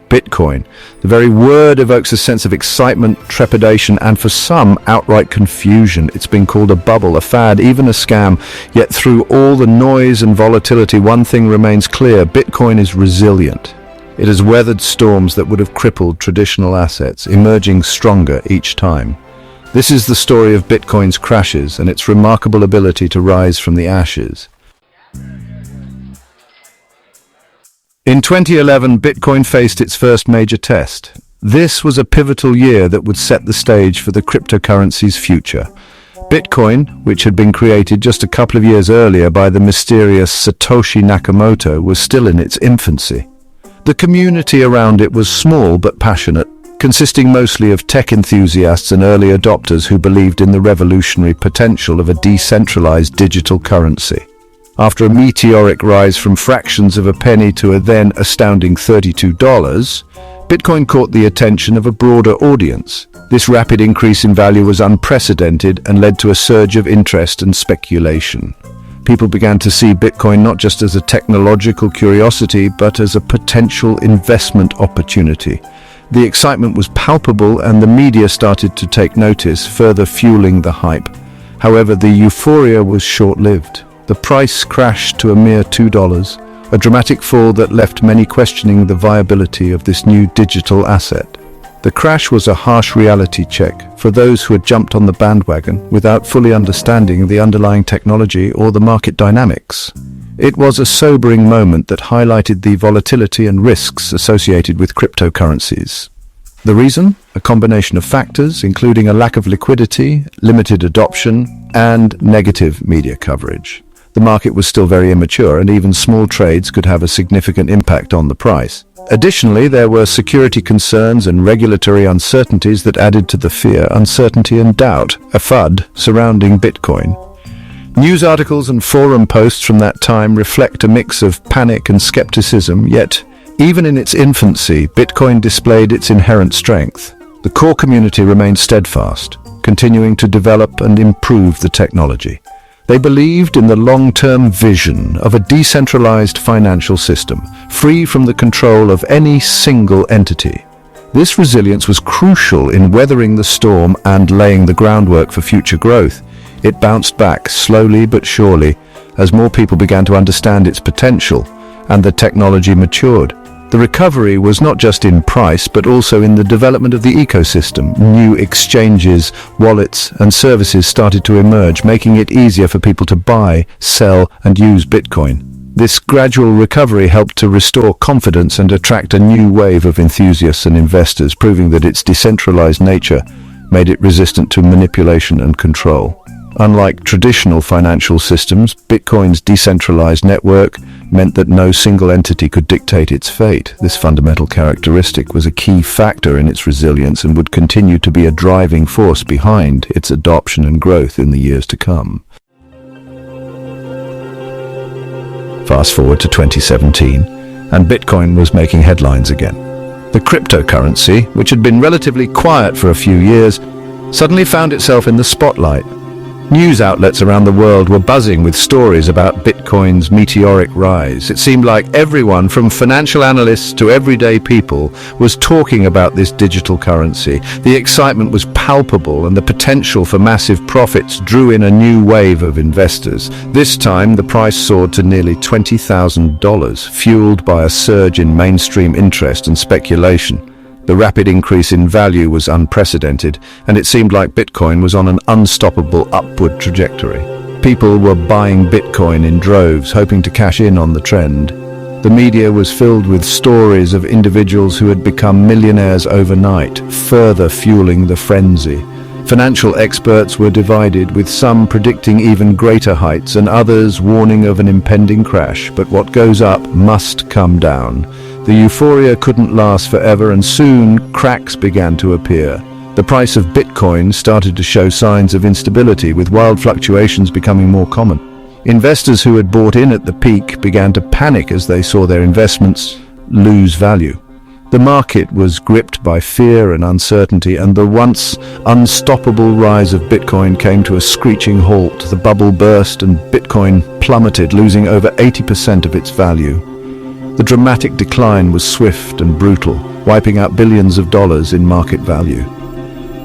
Bitcoin. The very word evokes a sense of excitement, trepidation, and for some, outright confusion. It's been called a bubble, a fad, even a scam. Yet through all the noise and volatility, one thing remains clear: Bitcoin is resilient. It has weathered storms that would have crippled traditional assets, emerging stronger each time. This is the story of Bitcoin's crashes and its remarkable ability to rise from the ashes. In 2011, Bitcoin faced its first major test. This was a pivotal year that would set the stage for the cryptocurrency's future. Bitcoin, which had been created just a couple of years earlier by the mysterious Satoshi Nakamoto, was still in its infancy. The community around it was small but passionate, consisting mostly of tech enthusiasts and early adopters who believed in the revolutionary potential of a decentralized digital currency. After a meteoric rise from fractions of a penny to a then astounding $32, Bitcoin caught the attention of a broader audience. This rapid increase in value was unprecedented and led to a surge of interest and speculation. People began to see Bitcoin not just as a technological curiosity, but as a potential investment opportunity. The excitement was palpable and the media started to take notice, further fueling the hype. However, the euphoria was short-lived. The price crashed to a mere $2, a dramatic fall that left many questioning the viability of this new digital asset. The crash was a harsh reality check for those who had jumped on the bandwagon without fully understanding the underlying technology or the market dynamics. It was a sobering moment that highlighted the volatility and risks associated with cryptocurrencies. The reason? A combination of factors, including a lack of liquidity, limited adoption, and negative media coverage. The market was still very immature, and even small trades could have a significant impact on the price. Additionally, there were security concerns and regulatory uncertainties that added to the fear, uncertainty, and doubt, a FUD, surrounding Bitcoin. News articles and forum posts from that time reflect a mix of panic and skepticism, yet, even in its infancy, Bitcoin displayed its inherent strength. The core community remained steadfast, continuing to develop and improve the technology. They believed in the long-term vision of a decentralized financial system, free from the control of any single entity. This resilience was crucial in weathering the storm and laying the groundwork for future growth. It bounced back slowly but surely as more people began to understand its potential and the technology matured. The recovery was not just in price, but also in the development of the ecosystem. New exchanges, wallets, and services started to emerge, making it easier for people to buy, sell, and use Bitcoin. This gradual recovery helped to restore confidence and attract a new wave of enthusiasts and investors, proving that its decentralized nature made it resistant to manipulation and control. Unlike traditional financial systems, Bitcoin's decentralized network meant that no single entity could dictate its fate. This fundamental characteristic was a key factor in its resilience and would continue to be a driving force behind its adoption and growth in the years to come. Fast forward to 2017, and Bitcoin was making headlines again. The cryptocurrency, which had been relatively quiet for a few years, suddenly found itself in the spotlight. News outlets around the world were buzzing with stories about Bitcoin's meteoric rise. It seemed like everyone, from financial analysts to everyday people, was talking about this digital currency. The excitement was palpable, and the potential for massive profits drew in a new wave of investors. This time, the price soared to nearly $20,000, fueled by a surge in mainstream interest and speculation. The rapid increase in value was unprecedented, and it seemed like Bitcoin was on an unstoppable upward trajectory. People were buying Bitcoin in droves, hoping to cash in on the trend. The media was filled with stories of individuals who had become millionaires overnight, further fueling the frenzy. Financial experts were divided, with some predicting even greater heights and others warning of an impending crash. But what goes up must come down. The euphoria couldn't last forever, and soon cracks began to appear. The price of Bitcoin started to show signs of instability, with wild fluctuations becoming more common. Investors who had bought in at the peak began to panic as they saw their investments lose value. The market was gripped by fear and uncertainty, and the once unstoppable rise of Bitcoin came to a screeching halt. The bubble burst and Bitcoin plummeted, losing over 80% of its value. The dramatic decline was swift and brutal, wiping out billions of dollars in market value.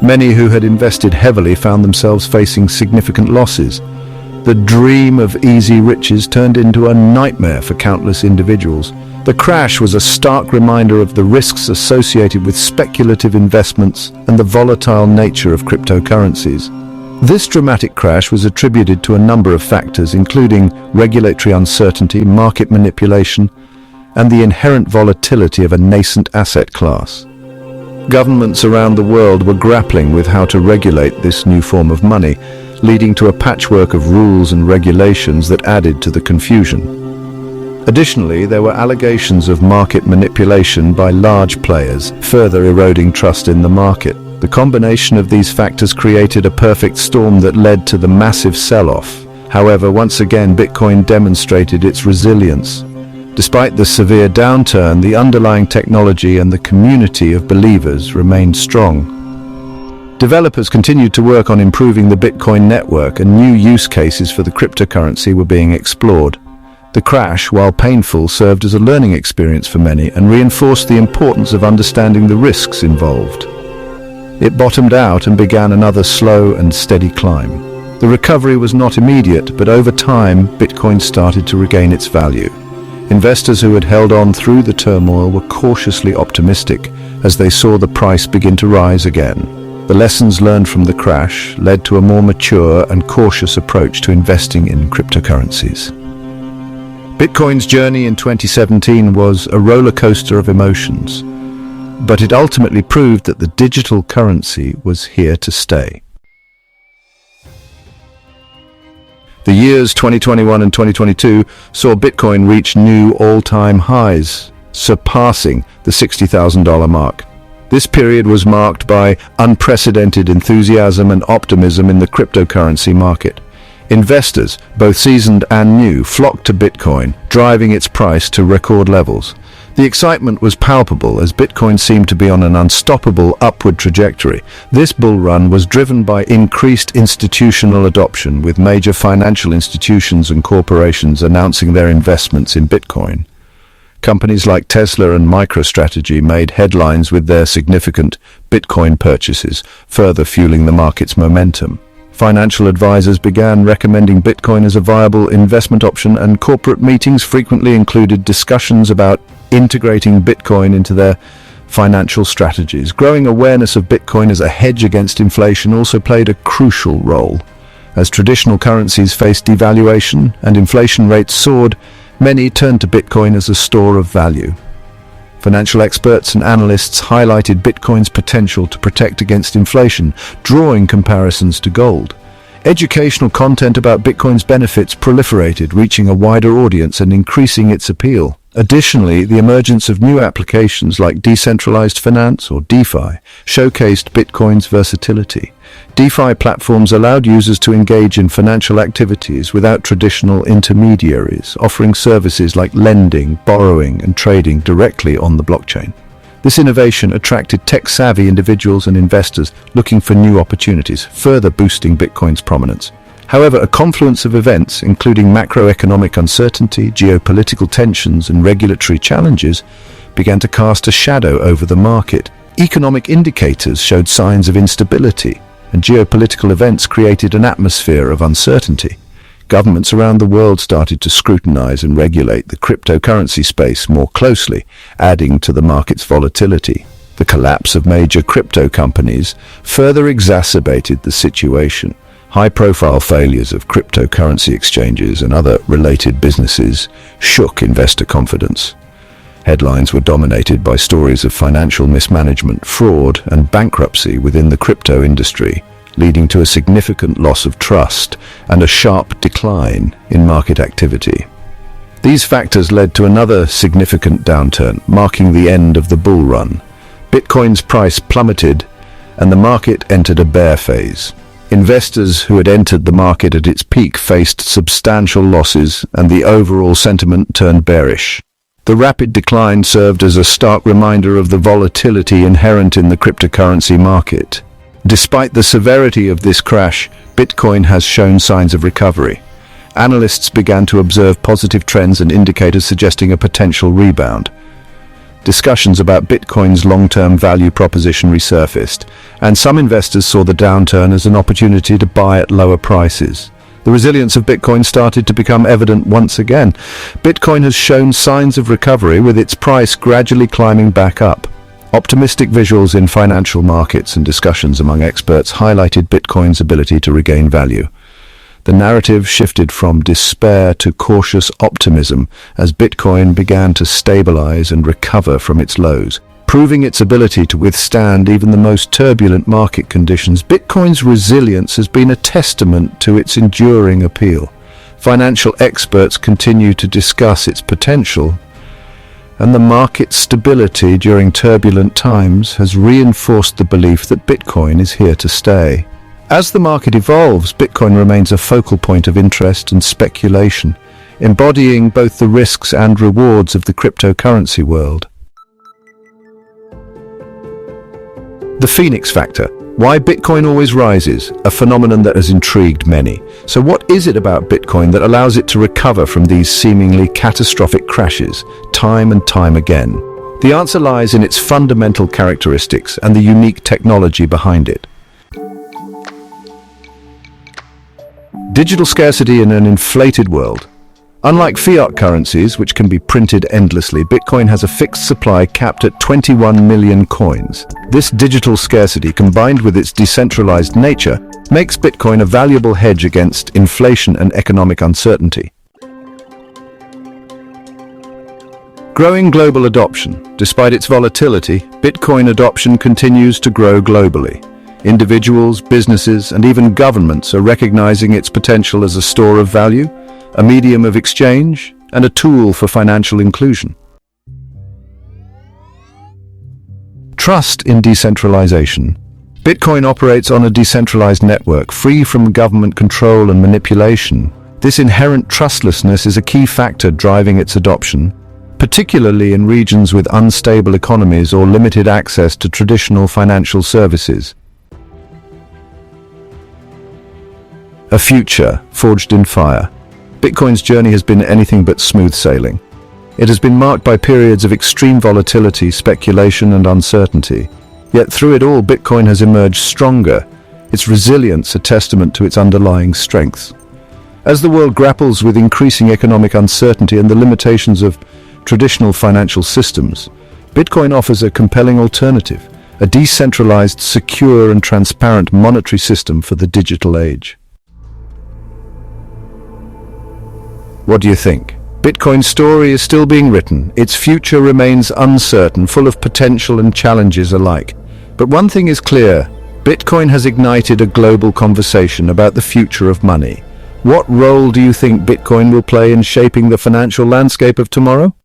Many who had invested heavily found themselves facing significant losses. The dream of easy riches turned into a nightmare for countless individuals. The crash was a stark reminder of the risks associated with speculative investments and the volatile nature of cryptocurrencies. This dramatic crash was attributed to a number of factors, including regulatory uncertainty, market manipulation, and the inherent volatility of a nascent asset class. Governments around the world were grappling with how to regulate this new form of money, leading to a patchwork of rules and regulations that added to the confusion. Additionally, there were allegations of market manipulation by large players, further eroding trust in the market. The combination of these factors created a perfect storm that led to the massive sell-off. However, once again, Bitcoin demonstrated its resilience. Despite the severe downturn, the underlying technology and the community of believers remained strong. Developers continued to work on improving the Bitcoin network, and new use cases for the cryptocurrency were being explored. The crash, while painful, served as a learning experience for many and reinforced the importance of understanding the risks involved. It bottomed out and began another slow and steady climb. The recovery was not immediate, but over time, Bitcoin started to regain its value. Investors who had held on through the turmoil were cautiously optimistic as they saw the price begin to rise again. The lessons learned from the crash led to a more mature and cautious approach to investing in cryptocurrencies. Bitcoin's journey in 2017 was a roller coaster of emotions, but it ultimately proved that the digital currency was here to stay. The years 2021 and 2022 saw Bitcoin reach new all-time highs, surpassing the $60,000 mark. This period was marked by unprecedented enthusiasm and optimism in the cryptocurrency market. Investors, both seasoned and new, flocked to Bitcoin, driving its price to record levels. The excitement was palpable as Bitcoin seemed to be on an unstoppable upward trajectory. This bull run was driven by increased institutional adoption, with major financial institutions and corporations announcing their investments in Bitcoin. Companies like Tesla and MicroStrategy made headlines with their significant Bitcoin purchases, further fueling the market's momentum. Financial advisors began recommending Bitcoin as a viable investment option, and corporate meetings frequently included discussions about integrating Bitcoin into their financial strategies. Growing awareness of Bitcoin as a hedge against inflation also played a crucial role. As traditional currencies faced devaluation and inflation rates soared, many turned to Bitcoin as a store of value. Financial experts and analysts highlighted Bitcoin's potential to protect against inflation, drawing comparisons to gold. Educational content about Bitcoin's benefits proliferated, reaching a wider audience and increasing its appeal. Additionally, the emergence of new applications like decentralized finance, or DeFi, showcased Bitcoin's versatility. DeFi platforms allowed users to engage in financial activities without traditional intermediaries, offering services like lending, borrowing, and trading directly on the blockchain. This innovation attracted tech-savvy individuals and investors looking for new opportunities, further boosting Bitcoin's prominence. However, a confluence of events, including macroeconomic uncertainty, geopolitical tensions, and regulatory challenges, began to cast a shadow over the market. Economic indicators showed signs of instability, and geopolitical events created an atmosphere of uncertainty. Governments around the world started to scrutinize and regulate the cryptocurrency space more closely, adding to the market's volatility. The collapse of major crypto companies further exacerbated the situation. High-profile failures of cryptocurrency exchanges and other related businesses shook investor confidence. Headlines were dominated by stories of financial mismanagement, fraud, and bankruptcy within the crypto industry, leading to a significant loss of trust and a sharp decline in market activity. These factors led to another significant downturn, marking the end of the bull run. Bitcoin's price plummeted, and the market entered a bear phase. Investors who had entered the market at its peak faced substantial losses, and the overall sentiment turned bearish. The rapid decline served as a stark reminder of the volatility inherent in the cryptocurrency market. Despite the severity of this crash, Bitcoin has shown signs of recovery. Analysts began to observe positive trends and indicators suggesting a potential rebound. discussions about Bitcoin's long-term value proposition resurfaced, and some investors saw the downturn as an opportunity to buy at lower prices. The resilience of Bitcoin started to become evident once again. Bitcoin has shown signs of recovery, with its price gradually climbing back up. Optimistic visuals in financial markets and discussions among experts highlighted Bitcoin's ability to regain value. The narrative shifted from despair to cautious optimism as Bitcoin began to stabilize and recover from its lows. Proving its ability to withstand even the most turbulent market conditions, Bitcoin's resilience has been a testament to its enduring appeal. Financial experts continue to discuss its potential, and the market stability during turbulent times has reinforced the belief that Bitcoin is here to stay. As the market evolves, Bitcoin remains a focal point of interest and speculation, embodying both the risks and rewards of the cryptocurrency world. The Phoenix Factor. Why Bitcoin always rises, a phenomenon that has intrigued many. So what is it about Bitcoin that allows it to recover from these seemingly catastrophic crashes, time and time again? The answer lies in its fundamental characteristics and the unique technology behind it. Digital scarcity in an inflated world. Unlike fiat currencies, which can be printed endlessly, Bitcoin has a fixed supply capped at 21 million coins. This digital scarcity, combined with its decentralized nature, makes Bitcoin a valuable hedge against inflation and economic uncertainty. Growing global adoption. Despite its volatility, Bitcoin adoption continues to grow globally. Individuals, businesses, and even governments are recognizing its potential as a store of value, a medium of exchange, and a tool for financial inclusion. Trust in decentralization. Bitcoin operates on a decentralized network, free from government control and manipulation. This inherent trustlessness is a key factor driving its adoption, particularly in regions with unstable economies or limited access to traditional financial services. A future forged in fire. Bitcoin's journey has been anything but smooth sailing. It has been marked by periods of extreme volatility, speculation, and uncertainty. Yet through it all, Bitcoin has emerged stronger, its resilience a testament to its underlying strengths. As the world grapples with increasing economic uncertainty and the limitations of traditional financial systems, Bitcoin offers a compelling alternative, a decentralized, secure, and transparent monetary system for the digital age. What do you think? Bitcoin's story is still being written. Its future remains uncertain, full of potential and challenges alike. But one thing is clear, Bitcoin has ignited a global conversation about the future of money. What role do you think Bitcoin will play in shaping the financial landscape of tomorrow?